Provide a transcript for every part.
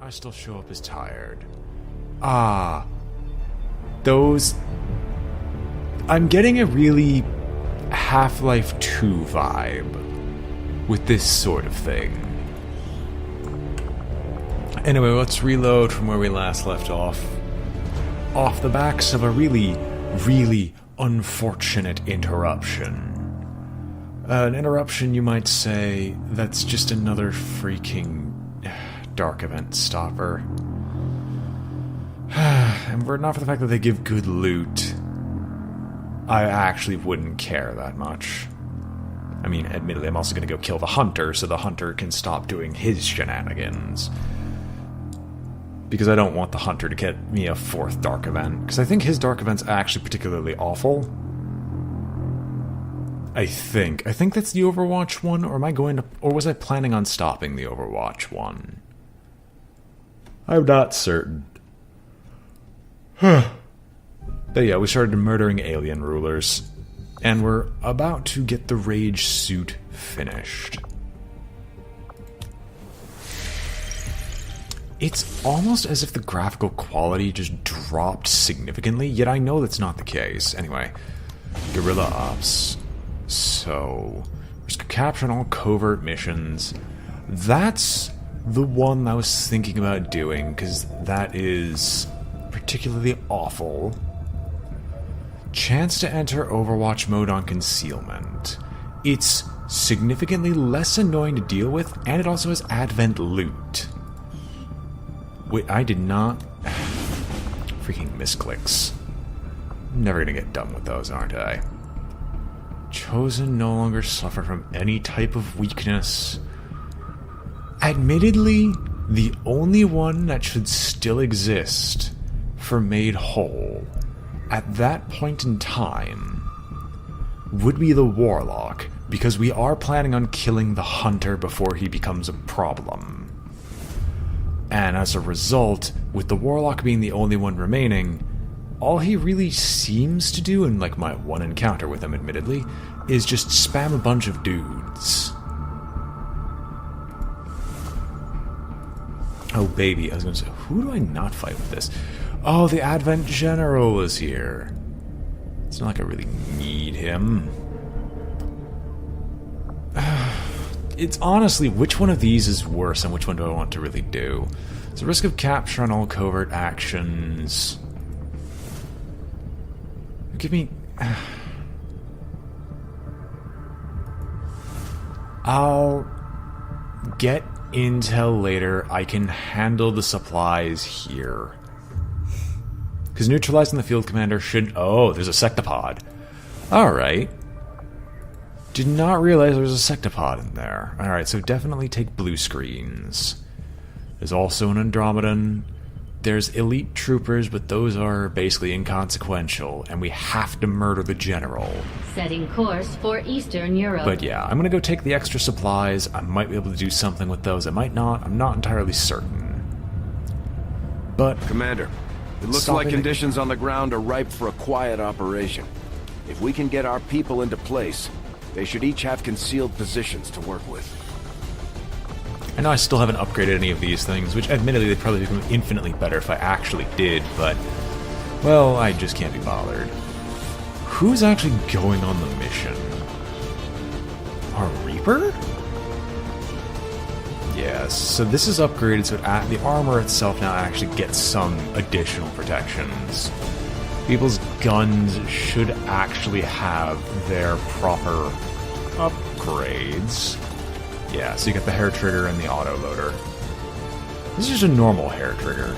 I still show up as tired. Ah. Those... I'm getting a really Half-Life 2 vibe with this sort of thing. Anyway, let's reload from where we last left off. Off the backs of a really, really unfortunate interruption. An interruption, you might say, that's just another freaking dark event stopper. And were it not for the fact that they give good loot, I actually wouldn't care that much. I mean, admittedly, I'm also going to go kill the hunter, so the hunter can stop doing his shenanigans. Because I don't want the hunter to get me a fourth dark event. Because I think his dark event's actually particularly awful. I think that's the Overwatch one, or am I going to... Or was I planning on stopping the Overwatch one? I'm not certain. But yeah, we started murdering alien rulers. And we're about to get the rage suit finished. It's almost as if the graphical quality just dropped significantly, yet I know that's not the case. Anyway, guerrilla ops. So, risk capture on all covert missions. That's the one I was thinking about doing, because that is particularly awful. Chance to enter Overwatch mode on concealment. It's significantly less annoying to deal with, and it also has Advent loot. Wait, I did not... Freaking misclicks. I'm never gonna get done with those, aren't I? Chosen no longer suffer from any type of weakness. Admittedly, the only one that should still exist for Made Whole at that point in time would be the Warlock, because we are planning on killing the Hunter before he becomes a problem. And as a result, with the Warlock being the only one remaining, all he really seems to do, in like my one encounter with him admittedly, is just spam a bunch of dudes. Oh baby, I was gonna say, who do I not fight with this? Oh, the Advent General is here. It's not like I really need him. It's honestly, which one of these is worse and which one do I want to really do? So risk of capture on all covert actions. Give me... I'll get intel later. I can handle the supplies here. Because neutralizing the field commander should... Oh, there's a sectopod. Alright. Did not realize there was a sectopod in there. Alright, so definitely take blue screens. There's also an Andromedan. There's elite troopers, but those are basically inconsequential, and we have to murder the general. Setting course for Eastern Europe. But yeah, I'm gonna go take the extra supplies. I might be able to do something with those. I might not. I'm not entirely certain. But... Commander, it looks like conditions on the ground are ripe for a quiet operation. If we can get our people into place, they should each have concealed positions to work with. I know I still haven't upgraded any of these things, which admittedly they'd probably become infinitely better if I actually did, but... Well, I just can't be bothered. Who's actually going on the mission? Our Reaper? Yes, so this is upgraded so the armor itself now actually gets some additional protections. People's guns should actually have their proper upgrades. Yeah, so you got the hair trigger and the auto loader. This is just a normal hair trigger.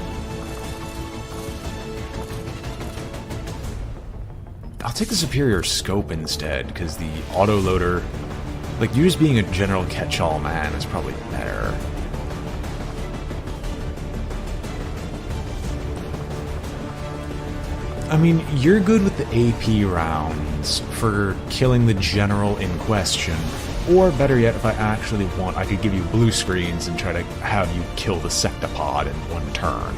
I'll take the superior scope instead, because the auto loader, like, you just being a general catch-all man is probably better. I mean, you're good with the AP rounds for killing the general in question. Or better yet, if I actually want, I could give you blue screens and try to have you kill the sectopod in one turn.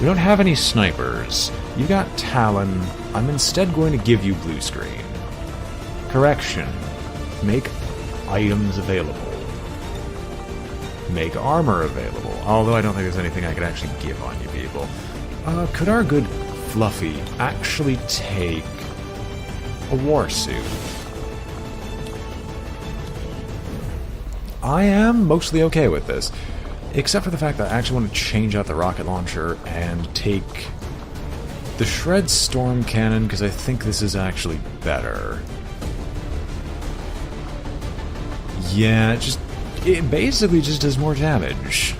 We don't have any snipers. You got Talon. I'm instead going to give you blue screen. Correction. Make items available. make armor available. Although I don't think there's anything I could actually give on you people. Could our good Fluffy actually take a war suit? I am mostly okay with this. Except for the fact that I actually want to change out the rocket launcher and take the Shred Storm Cannon, because I think this is actually better. Yeah, it basically just does more damage.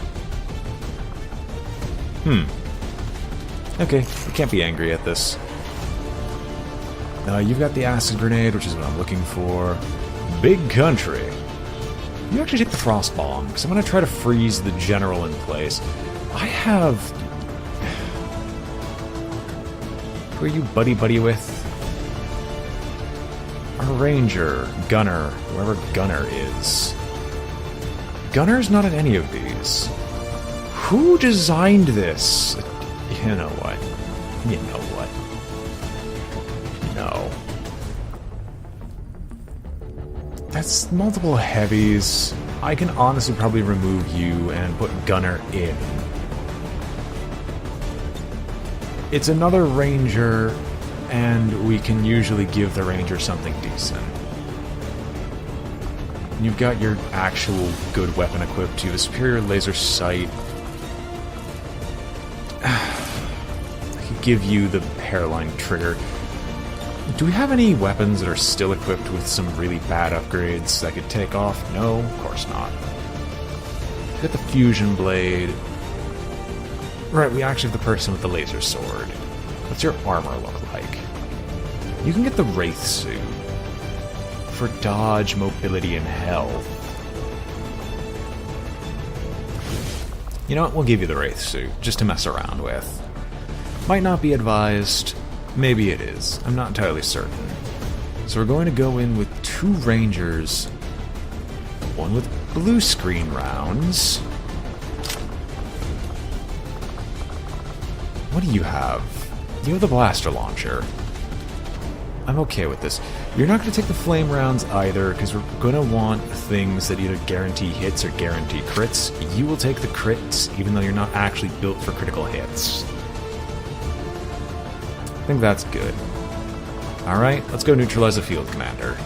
Okay, I can't be angry at this. You've got the Acid Grenade, which is what I'm looking for. Big Country. You actually take the Frost Bomb, because I'm going to try to freeze the General in place. I have... Who are you buddy-buddy with? A Ranger, Gunner, whoever Gunner is. Gunner's not in any of these. Who designed this? You know what? You know what? No. That's multiple heavies. I can honestly probably remove you and put Gunner in. It's another Ranger, and we can usually give the Ranger something decent. You've got your actual good weapon equipped to you, the Superior Laser Sight. I could give you the Hairline Trigger. Do we have any weapons that are still equipped with some really bad upgrades that I could take off? No, of course not. We got the Fusion Blade. Right, we actually have the person with the laser sword. What's your armor look like? You can get the Wraith suit for dodge, mobility, and health. You know what? We'll give you the Wraith suit, just to mess around with. Might not be advised. Maybe it is. I'm not entirely certain. So we're going to go in with 2 Rangers. One with blue screen rounds. What do you have? You have the blaster launcher. I'm okay with this. You're not going to take the flame rounds either, because we're going to want things that either guarantee hits or guarantee crits. You will take the crits, even though you're not actually built for critical hits. I think that's good. Alright, let's go neutralize the field commander.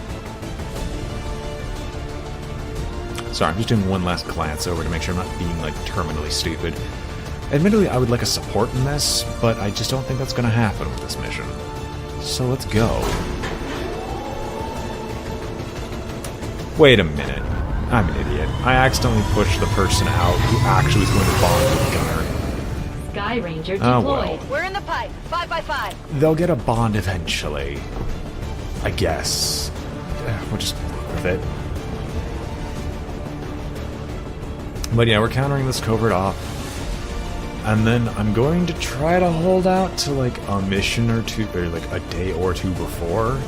Sorry, I'm just doing one last glance over to make sure I'm not being, like, terminally stupid. Admittedly, I would like a support in this, but I just don't think that's going to happen with this mission. So let's go. Wait a minute. I'm an idiot. I accidentally pushed the person out who actually was going to bond with Gunner. Sky Ranger deployed. Oh, well. We're in the pipe. 5x5. They'll get a bond eventually. I guess. We'll just work with it. But yeah, we're countering this covert op. And then I'm going to try to hold out to like a mission or two, or like a day or two before,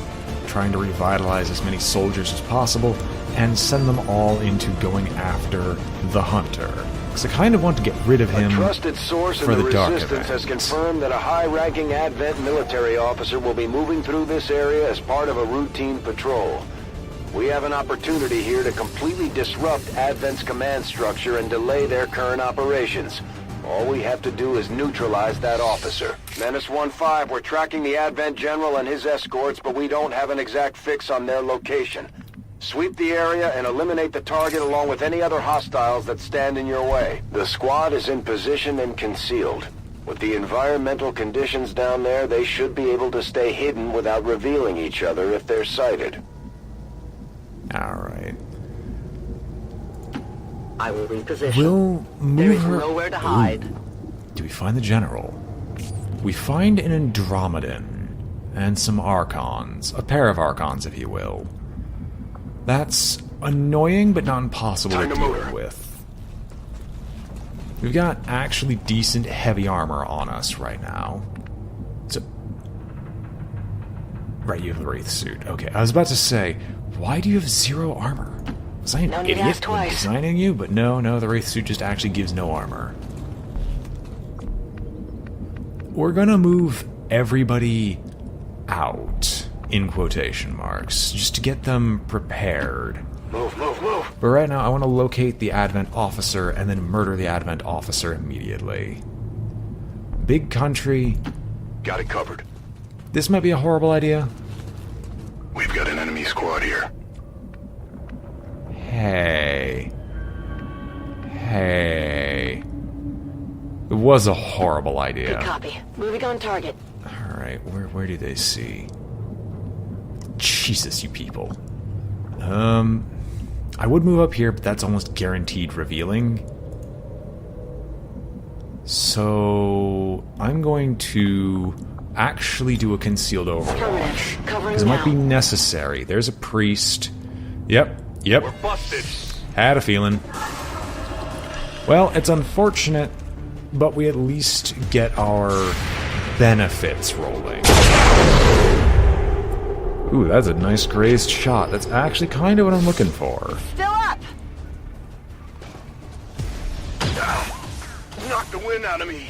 trying to revitalize as many soldiers as possible and send them all into going after the Hunter. Because I kind of want to get rid of him. A trusted source for in the the Dark Resistance has Event. confirmed that a high-ranking Advent military officer will be moving through this area as part of a routine patrol. We have an opportunity here to completely disrupt Advent's command structure and delay their current operations. All we have to do is neutralize that officer. Menace 1-5, we're tracking the Advent General and his escorts, but we don't have an exact fix on their location. Sweep the area and eliminate the target along with any other hostiles that stand in your way. The squad is in position and concealed. With the environmental conditions down there, they should be able to stay hidden without revealing each other if they're sighted. Alright. I will reposition. We'll move There is her... nowhere to hide. Ooh. Do we find the General? We find an Andromedan and some Archons. A pair of Archons, if you will. That's annoying, but not impossible to deal with. We've got actually decent heavy armor on us right now. So, right, you have the Wraith suit. Okay, I was about to say, why do you have 0 armor? Was I an No need to idiot ask when twice. designing you? But no, the Wraith suit just actually gives no armor. We're gonna move everybody out, in quotation marks, just to get them prepared. Move, move, move! But right now, I want to locate the Advent officer and then murder the Advent officer immediately. Big country. Got it covered. This might be a horrible idea. We've got an enemy squad here. Hey. Hey. It was a horrible idea. Good copy. Moving on target. Alright, where do they see? Jesus, you people. I would move up here, but that's almost guaranteed revealing. So I'm going to actually do a concealed overwatch. Because it might be necessary. There's a priest. Yep. We're busted. Had a feeling. Well, it's unfortunate, but we at least get our benefits rolling. Ooh, that's a nice grazed shot. That's actually kind of what I'm looking for. Still up! Knock the wind out of me.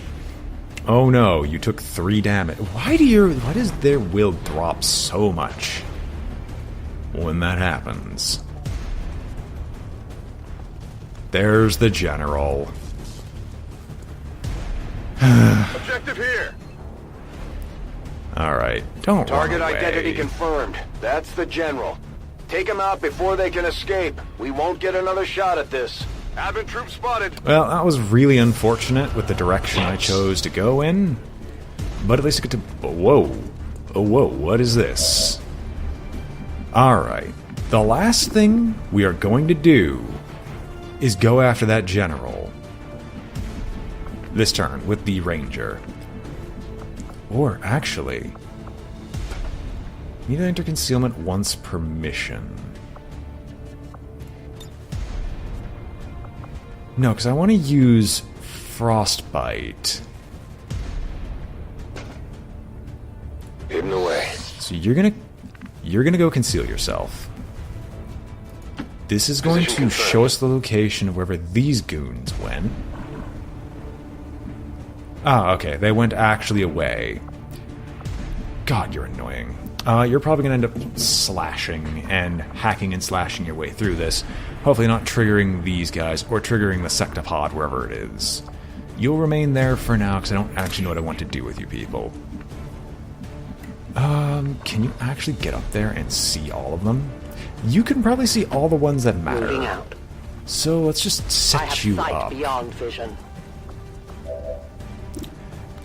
Oh no, you took 3 damage. Why does their will drop so much when that happens? There's the general. Objective here. Alright, don't Target run away. identity confirmed. That's the general. Take them out before they can escape. We won't get another shot at this. Advent troop spotted. Well, that was really unfortunate with the direction I chose to go in. But at least I get to... Whoa. Oh, whoa, what is this? Alright. The last thing we are going to do is go after that general. This turn, with the ranger. Or, actually... Need to enter concealment once per mission. No, because I want to use Frostbite. Hidden away. So you're gonna go conceal yourself. This is going to show us the location of wherever these goons went. Ah, okay, they went actually away. God, you're annoying. You're probably gonna end up slashing and hacking and slashing your way through this. Hopefully not triggering these guys, or triggering the sectopod, wherever it is. You'll remain there for now, because I don't actually know what I want to do with you people. Can you actually get up there and see all of them? You can probably see all the ones that matter. Moving out. So let's just I set have you sight up. beyond vision.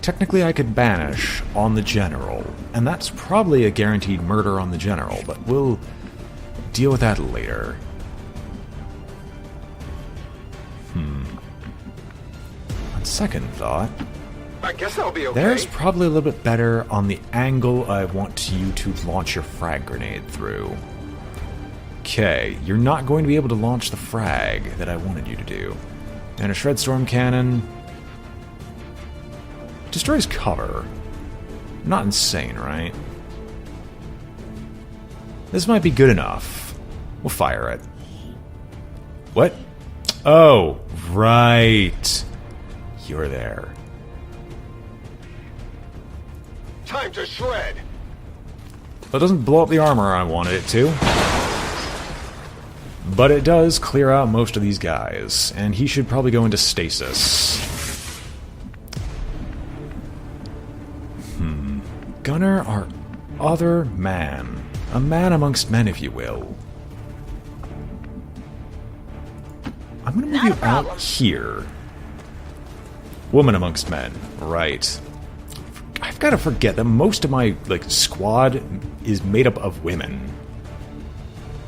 Technically I could banish on the general, and that's probably a guaranteed murder on the general, but we'll deal with that later. On second thought, I guess I'll be okay. there's probably a little bit better on the angle I want you to launch your frag grenade through. Okay, you're not going to be able to launch the frag that I wanted you to do. And a Shred Storm Cannon destroys cover. Not insane, right? This might be good enough. We'll fire it. What? Oh, right. You're there. Time to shred. That doesn't blow up the armor I wanted it to. But it does clear out most of these guys, and he should probably go into stasis. Gunner, our other man. A man amongst men, if you will. I'm gonna move you out here. Woman amongst men. Right. I've got to forget that most of my squad is made up of women.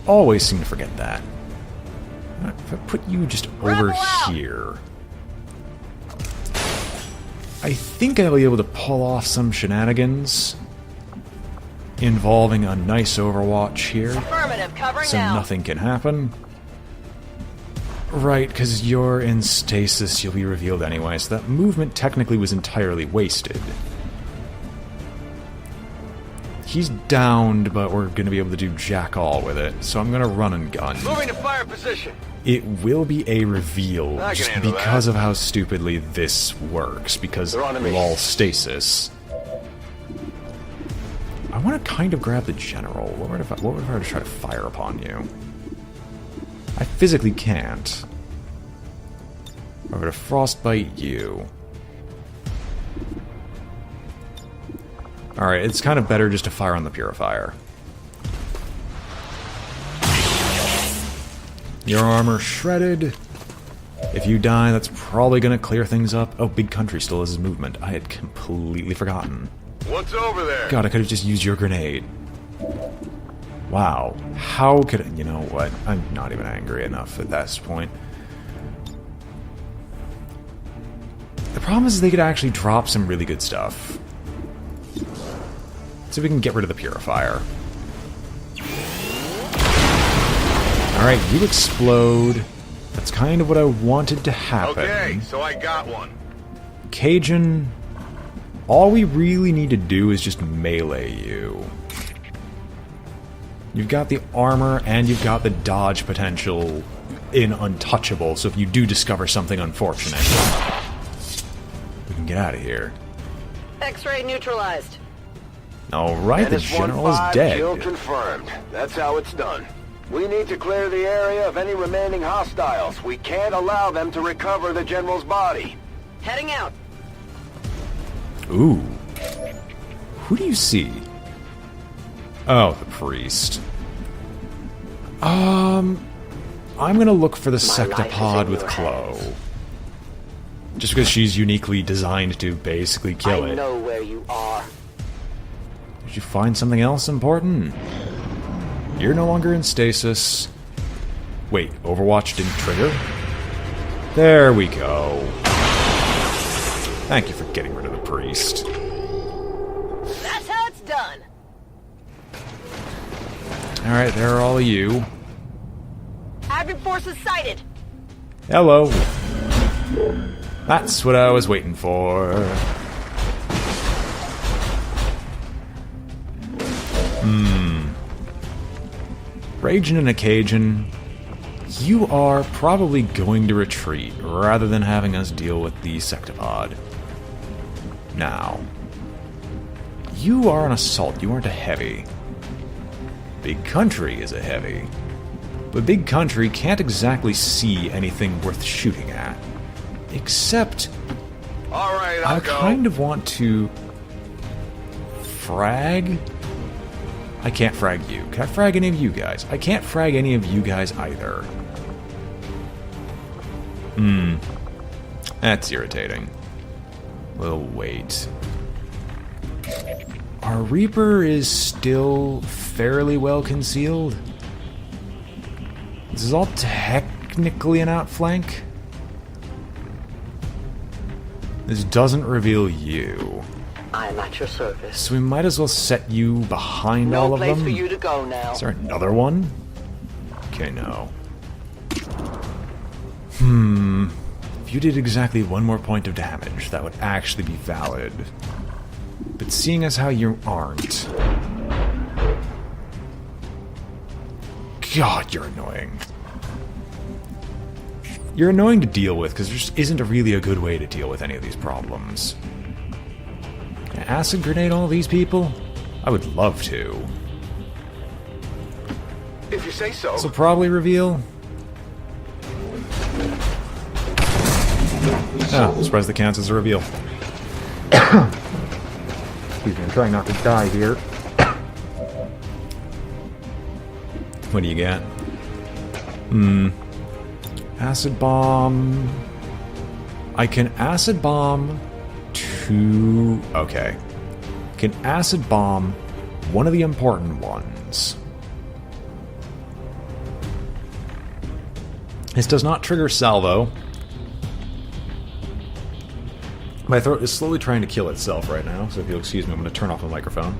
Always seem to forget that. If I put you just over here, I think I'll be able to pull off some shenanigans involving a nice overwatch here, Affirmative, covering so now. nothing can happen. Right, because you're in stasis, you'll be revealed anyway, so that movement technically was entirely wasted. He's downed, but we're going to be able to do jack all with it, so I'm going to run and gun. Moving to fire position. It will be a reveal, I can just handle because that. of how stupidly this works, because They're on to me. lol stasis. I want to kind of grab the general. What if I were to try to fire upon you? I physically can't. I'm gonna frostbite you. Alright, it's kind of better just to fire on the purifier. Your armor shredded. If you die, that's probably gonna clear things up. Oh, Big Country still has his movement. I had completely forgotten. What's over there? God, I could have just used your grenade. Wow. How could I... You know what? I'm not even angry enough at this point. The problem is they could actually drop some really good stuff. So we can get rid of the purifier. Alright, you explode. That's kind of what I wanted to happen. Okay, so I got one. Cajun, all we really need to do is just melee you. You've got the armor and you've got the dodge potential in Untouchable, so if you do discover something unfortunate, we can get out of here. X-ray neutralized. Alright, the general is 1-5, dead. kill confirmed. That's how it's done. We need to clear the area of any remaining hostiles. We can't allow them to recover the General's body. Heading out. Ooh. Who do you see? Oh, the priest. I'm gonna look for the Sectopod with Chloe. Just because she's uniquely designed to basically kill it. I know where you are. Did you find something else important? You're no longer in stasis. Wait, Overwatch didn't trigger? There we go. Thank you for getting rid of the priest. That's how it's done. Alright, there are all of you. Advent forces sighted. Hello. That's what I was waiting for. Raging and a Cajun, you are probably going to retreat rather than having us deal with the Sectopod. Now, you are an assault, you aren't a heavy. Big Country is a heavy. But Big Country can't exactly see anything worth shooting at. Except, Alright, I I'll go. kind of want to frag. I can't frag you. Can I frag any of you guys? I can't frag any of you guys either. That's irritating. We'll wait. Our Reaper is still fairly well concealed. This is all technically an outflank. This doesn't reveal you. I am at your service. So we might as well set you behind all No of place them. for you to go now. Is there another one? Okay, no. If you did exactly one more point of damage, that would actually be valid. But seeing as how you aren't... God, you're annoying. You're annoying to deal with, because there just isn't really a good way to deal with any of these problems. Can I acid grenade all these people? I would love to. If you say so. This will probably reveal. Oh, I'm surprised that counts as a reveal. Excuse me, I'm trying not to die here. What do you got? Acid bomb. I can acid bomb two. Okay. Can acid bomb one of the important ones. This does not trigger salvo. My throat is slowly trying to kill itself right now, so if you'll excuse me, I'm going to turn off the microphone.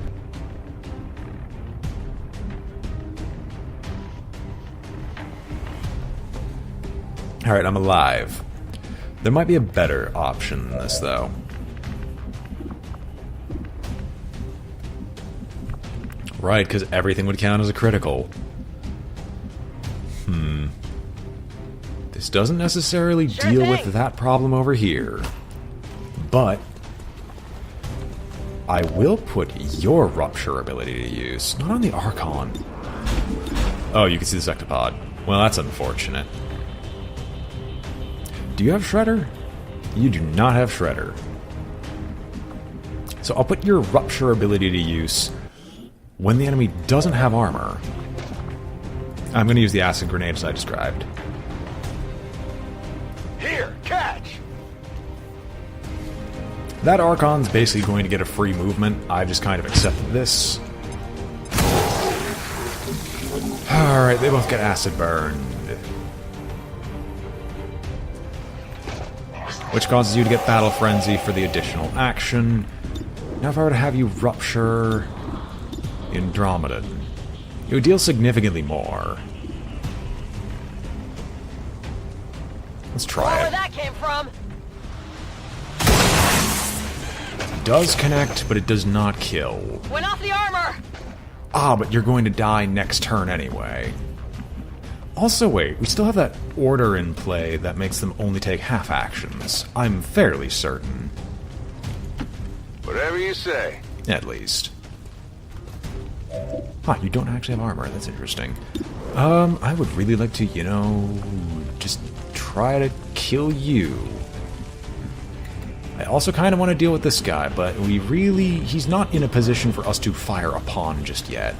Alright, I'm alive. There might be a better option than this, though. Right, because everything would count as a critical. This doesn't necessarily deal with that problem over here. But I will put your Rupture ability to use. Not on the Archon. Oh, you can see the Sectopod. Well, that's unfortunate. Do you have Shredder? You do not have Shredder. So I'll put your Rupture ability to use when the enemy doesn't have armor. I'm going to use the acid grenade as I described. Here, catch! That Archon's basically going to get a free movement. I've just kind of accepted this. Alright, they both get acid burned. Which causes you to get Battle Frenzy for the additional action. Now if I were to have you Rupture Andromedan, it would deal significantly more. Let's try Where it. that came from? Does connect, but it does not kill. Went off the armor! Ah, but you're going to die next turn anyway. Also, wait, we still have that order in play that makes them only take half actions. I'm fairly certain. Whatever you say. At least. Huh, you don't actually have armor. That's interesting. I would really like to, you know, just try to kill you. I also kind of want to deal with this guy, but he's not in a position for us to fire upon just yet.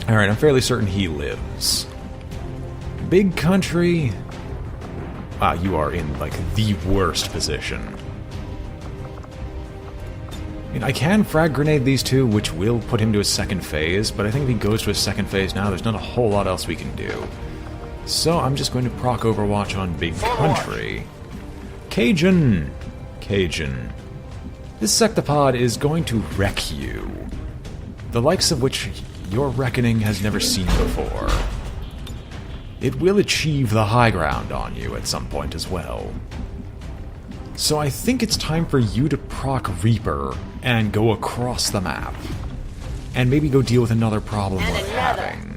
Alright, I'm fairly certain he lives. Big country. Ah, you are in, like, the worst position. I mean, I can frag grenade these two, which will put him to his second phase, but I think if he goes to his second phase now, there's not a whole lot else we can do. So I'm just going to proc Overwatch on Big Country. Cajun! Cajun. This Sectopod is going to wreck you. The likes of which your reckoning has never seen before. It will achieve the high ground on you at some point as well. So I think it's time for you to proc Reaper and go across the map. And maybe go deal with another problem we're having.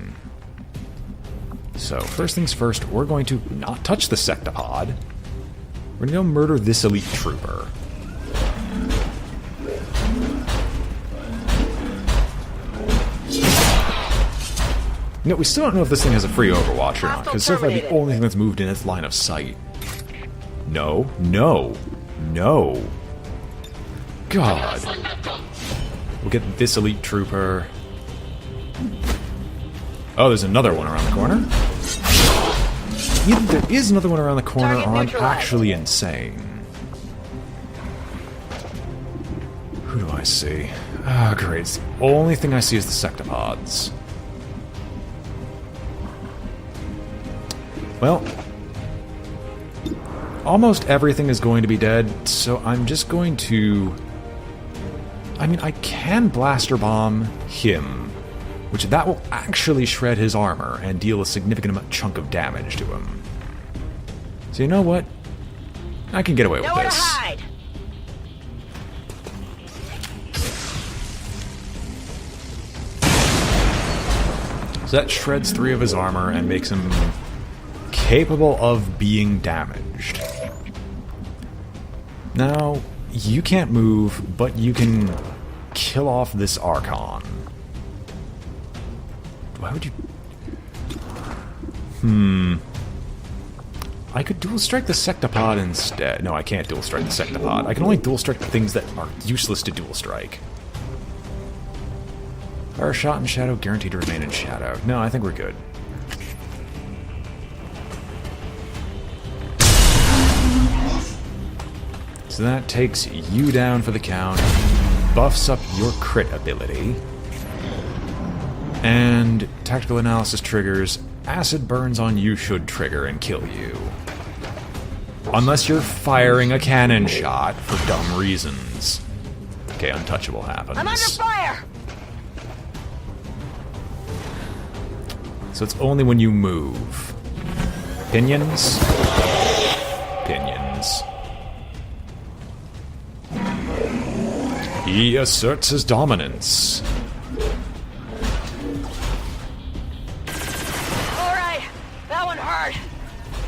So, first things first, we're going to not touch the Sectopod. We're going to go murder this elite trooper. No, we still don't know if this thing has a free Overwatch or not, because so far the only thing that's moved in its line of sight. No, no, no. God. We'll get this elite trooper. Oh, there's another one around the corner? Yeah, there is another one around the corner. I'm actually insane. Who do I see? Ah, great. It's the only thing I see is the Sectopods. Well, almost everything is going to be dead, so I'm just going to... I mean, I can Blaster Bomb him, which that will actually shred his armor and deal a significant chunk of damage to him. So you know what? I can get away with Nowhere to this. hide. So that shreds 3 of his armor and makes him capable of being damaged. Now, you can't move, but you can kill off this Archon. Why would you... I could dual strike the Sectopod instead. No, I can't dual strike the Sectopod. I can only dual strike the things that are useless to dual strike. Fire shot in shadow, guaranteed to remain in shadow. No, I think we're good. So that takes you down for the count, buffs up your crit ability, and tactical analysis triggers. Acid burns on you should trigger and kill you. Unless you're firing a cannon shot for dumb reasons. Okay, untouchable happens. I'm under fire! So it's only when you move. Pinions? Pinions. He asserts his dominance. Alright, that one hurt.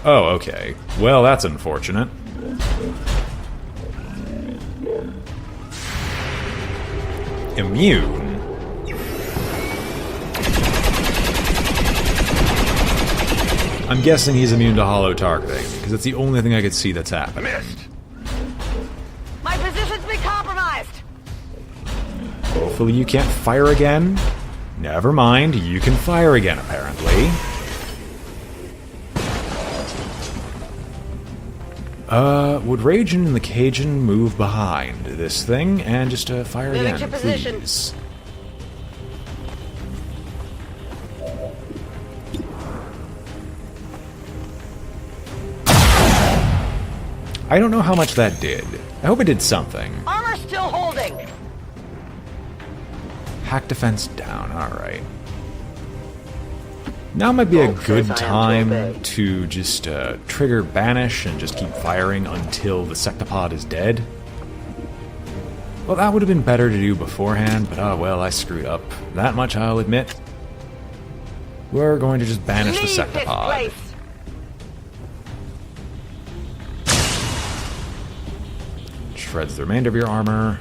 Oh, okay. Well, that's unfortunate. Immune? I'm guessing he's immune to hollow targeting, because it's the only thing I could see that's happening. Missed. My position's been compromised. Hopefully you can't fire again. Never mind, you can fire again, apparently. Would Ragin and the Cajun move behind this thing and just fire Moving again, to position. please? I don't know how much that did. I hope it did something. Armor still holding. Hack defense down, alright. Now might be a Volk good says I am to time obey. to just trigger Banish and just keep firing until the Sectopod is dead. Well, that would have been better to do beforehand, but oh well, I screwed up. That much I'll admit. We're going to just banish the Leave this Sectopod. place. Shreds the remainder of your armor.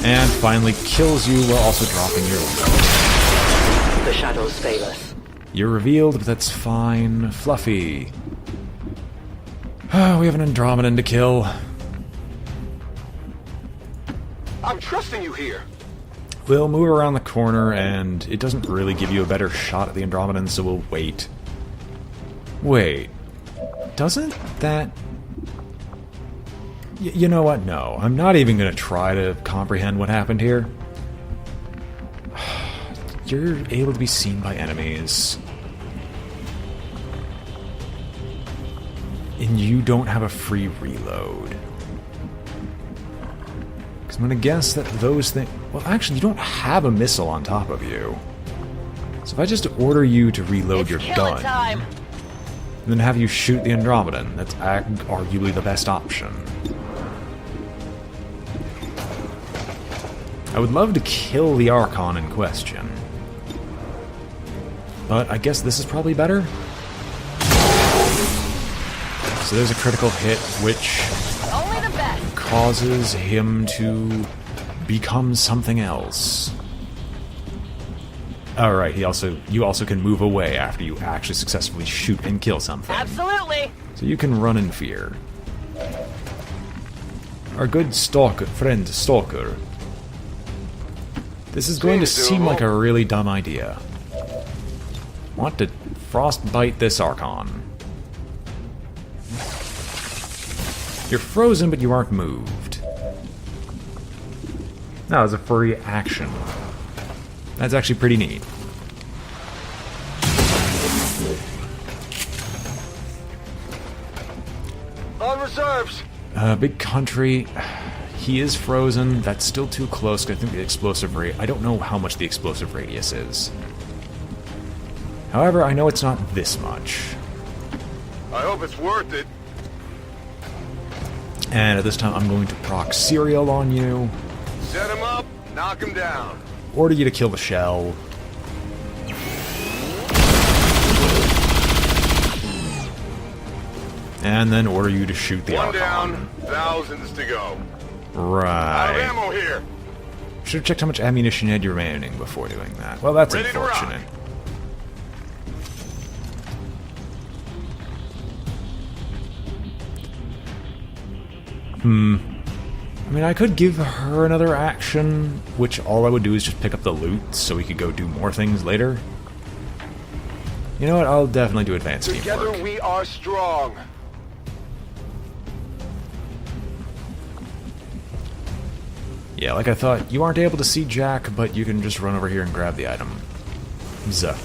And finally kills you while also dropping your loot. The shadows fail us. You're revealed, but that's fine. Fluffy. We have an Andromedan to kill. I'm trusting you here. We'll move around the corner, and it doesn't really give you a better shot at the Andromedan, so we'll wait. Wait. Doesn't that... you know what? No. I'm not even going to try to comprehend what happened here. You're able to be seen by enemies. And you don't have a free reload. Because I'm going to guess that those things... Well, actually, you don't have a missile on top of you. So if I just order you to reload It's your killing gun, time. and then have you shoot the Andromedan, that's arguably the best option. I would love to kill the Archon in question. But I guess this is probably better. So there's a critical hit, which Only the best. causes him to become something else. Alright, you also can move away after you actually successfully shoot and kill something. Absolutely. So you can run in fear. Our good friend Stalker. This is going to seem like a really dumb idea. Want to frostbite this Archon. You're frozen, but you aren't moved. That was a free action. That's actually pretty neat. On reserves. Big country. He is frozen. That's still too close. I think the explosive rate. I don't know how much the explosive radius is. However, I know it's not this much. I hope it's worth it. And at this time, I'm going to proc Serial on you. Set him up, knock him down. Order you to kill the shell. And then order you to shoot the One Archon. down, thousands to go. Out of Right. ammo here. Should have checked how much ammunition you had remaining before doing that. Well, that's Ready to rock. unfortunate. I mean, I could give her another action, which all I would do is just pick up the loot so we could go do more things later. You know what? I'll definitely do advanced Together teamwork. we are strong. Yeah, like I thought, you aren't able to see Jack, but you can just run over here and grab the item. Zuh.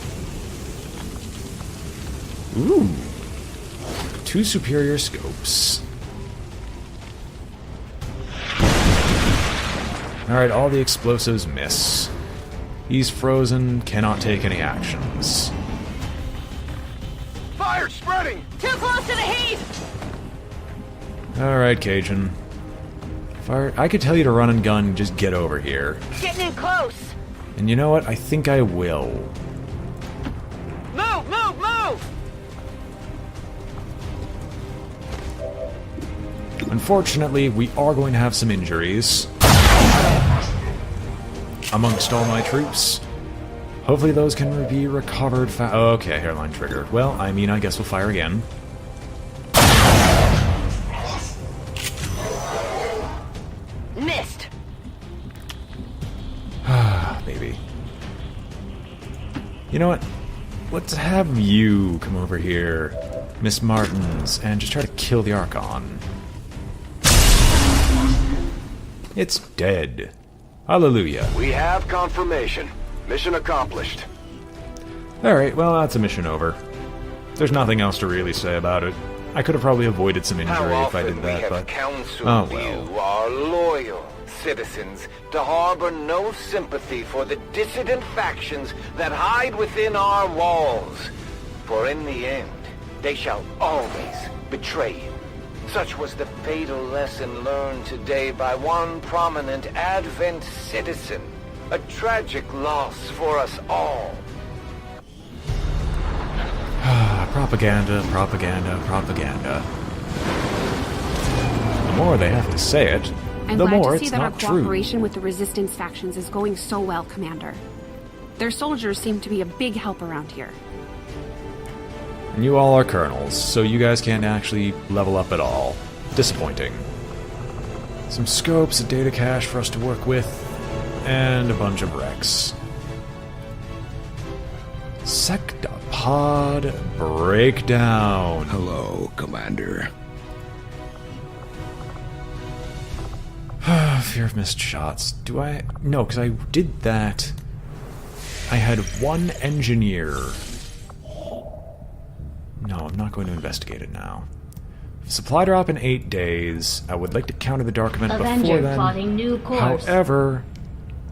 Ooh. 2 superior scopes. Alright, all the explosives miss. He's frozen, cannot take any actions. Fire spreading. Too close to the heat. Alright, Cajun. Fire. I could tell you to run and gun, just get over here. Getting in close. And you know what? I think I will. Move, move, move. Unfortunately, we are going to have some injuries amongst all my troops. Hopefully those can be recovered okay, hairline trigger. Well, I mean, I guess we'll fire again. Missed. Maybe. You know what? Let's have you come over here, Miss Martins, and just try to kill the Archon. It's dead. Hallelujah. We have confirmation. Mission accomplished. Alright, well, that's a mission over. There's nothing else to really say about it. I could have probably avoided some injury if I did that, but... counseled oh well. you, our loyal citizens, to harbor no sympathy for the dissident factions that hide within our walls. For in the end, they shall always betray you. Such was the fatal lesson learned today by one prominent Advent citizen. A tragic loss for us all. Propaganda, propaganda, propaganda. The more they have to say it, I'm the glad more to see it's that our not true. cooperation with the Resistance factions is going so well, Commander. Their soldiers seem to be a big help around here. And you all are colonels, so you guys can't actually level up at all. Disappointing. Some scopes, a data cache for us to work with, and a bunch of wrecks. Sectopod breakdown. Hello, Commander. Fear of missed shots. Do I? No, because I did that. I had one engineer. No, I'm not going to investigate it now. Supply drop in 8 days. I would like to counter the dark event before Avenger then. plotting new course. However,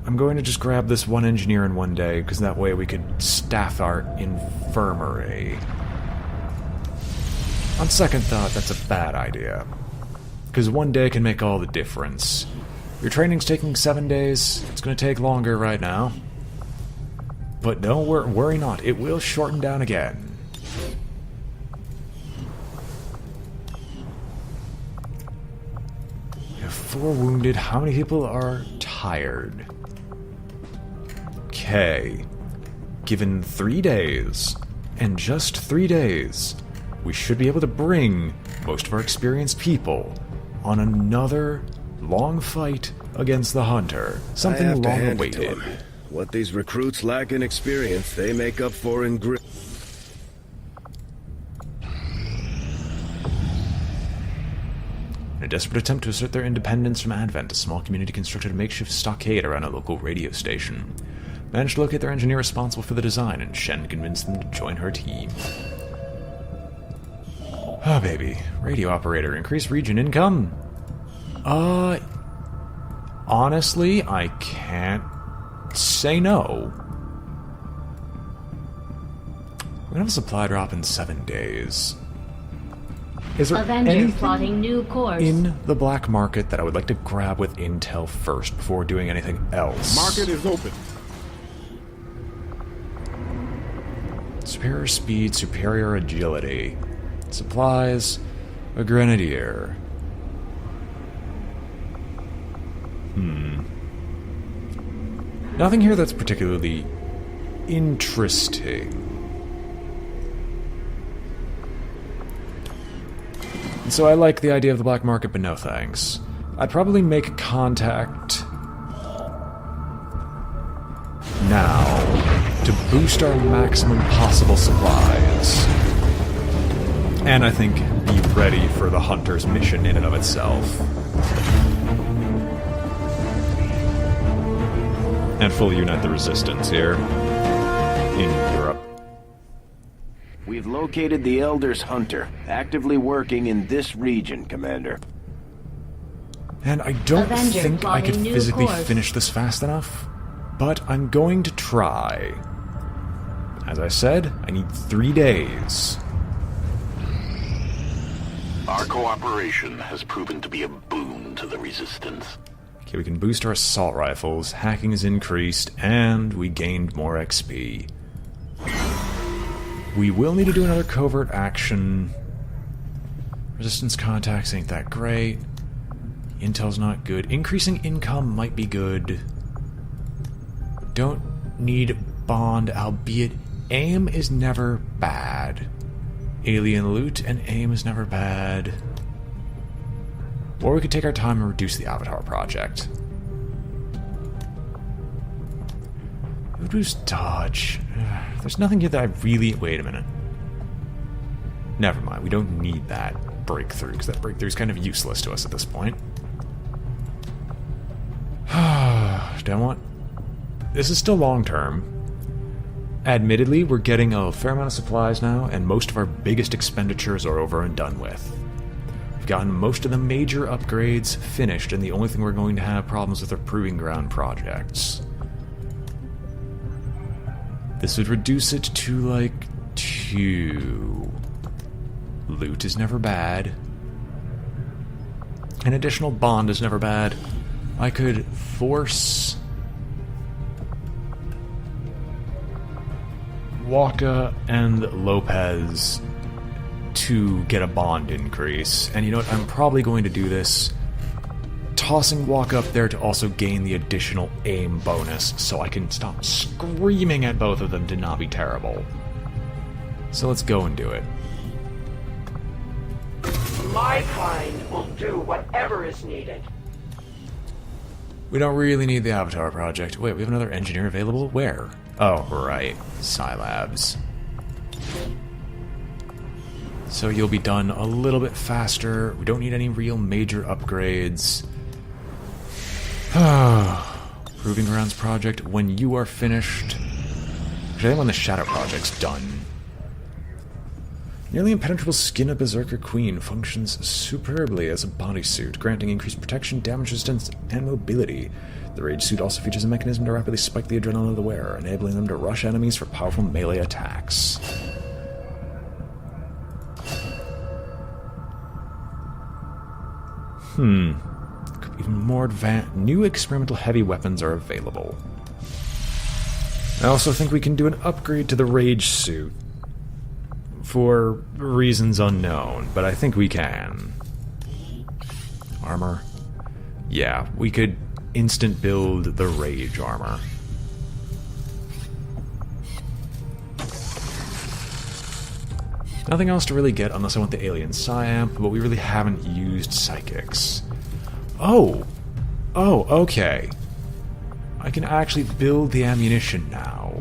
I'm going to just grab this one engineer in one day, because that way we could staff our infirmary. On second thought, that's a bad idea. Because one day can make all the difference. Your training's taking 7 days. It's going to take longer right now. But don't worry not. It will shorten down again. We have 4 wounded. How many people are tired? Okay. Given 3 days, and just 3 days, we should be able to bring most of our experienced people on another long fight against the Hunter. Something I have to long hand it to awaited. 'em. What these recruits lack in experience, they make up for in grit. In a desperate attempt to assert their independence from Advent, a small community constructed a makeshift stockade around a local radio station. Managed to locate their engineer responsible for the design, and Shen convinced them to join her team. Oh, baby. Radio operator. Increase region income? Honestly, I can't say no. We're gonna have a supply drop in 7 days. Is there Avenger anything plotting new course. in the black market that I would like to grab with intel first before doing anything else? Market is open. Superior speed, superior agility. Supplies, a grenadier. Nothing here that's particularly interesting. And so I like the idea of the black market, but no thanks. I'd probably make contact now to boost our maximum possible supplies. And I think be ready for the Hunter's mission in and of itself. And fully unite the resistance here in Europe. We've located the Elder's Hunter, actively working in this region, Commander. And I don't Avenger think I could plotting new physically course. finish this fast enough, but I'm going to try. As I said, I need 3 days. Our cooperation has proven to be a boon to the Resistance. Okay, we can boost our assault rifles, hacking is increased, and we gained more XP. We will need to do another covert action. Resistance contacts ain't that great. Intel's not good. Increasing income might be good. Don't need bond, albeit aim is never bad. Alien loot and aim is never bad. Or we could take our time and reduce the Avatar project. Reduce dodge. There's nothing here that I really... Wait a minute. Never mind, we don't need that breakthrough, because that breakthrough is kind of useless to us at this point. Don't want... This is still long-term. Admittedly, we're getting a fair amount of supplies now, and most of our biggest expenditures are over and done with. We've gotten most of the major upgrades finished, and the only thing we're going to have problems with are proving ground projects. This would reduce it to, like, 2. Loot is never bad. An additional bond is never bad. I could force Waka and Lopez to get a bond increase. And you know what? I'm probably going to do this, tossing Waka up there to also gain the additional aim bonus, so I can stop screaming at both of them to not be terrible. So let's go and do it. My kind will do whatever is needed. We don't really need the Avatar project. Wait, we have another engineer available? Where? Oh, right. Scilabs. So you'll be done a little bit faster. We don't need any real major upgrades. Proving Grounds project, when you are finished... Actually, I think when the Shadow project's done. Nearly impenetrable skin of Berserker Queen functions superbly as a bodysuit, granting increased protection, damage resistance, and mobility. The Rage suit also features a mechanism to rapidly spike the adrenaline of the wearer, enabling them to rush enemies for powerful melee attacks. Even more advanced. New experimental heavy weapons are available. I also think we can do an upgrade to the Rage suit. For reasons unknown, but I think we can. Armor. Yeah, we could instant build the Rage armor. Nothing else to really get unless I want the Alien Psyamp, but we really haven't used Psychics. Oh, okay. I can actually build the ammunition now.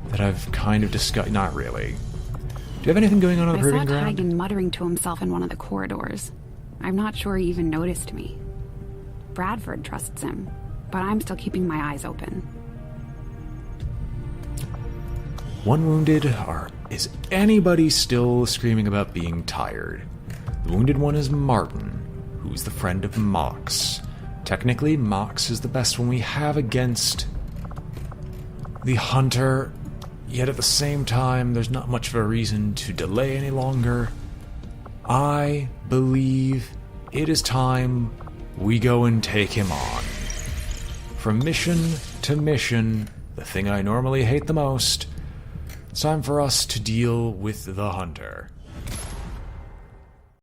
That I've kind of discussed. Not really. Do you have anything going on the proving ground? I saw Tigan muttering to himself in one of the corridors. I'm not sure he even noticed me. Bradford trusts him, but I'm still keeping my eyes open. One wounded. Is anybody still screaming about being tired? The wounded one is Martin, who's the friend of Mox. Technically, Mox is the best one we have against the Hunter, yet at the same time, there's not much of a reason to delay any longer. I believe it is time we go and take him on. From mission to mission, the thing I normally hate the most, it's time for us to deal with the Hunter.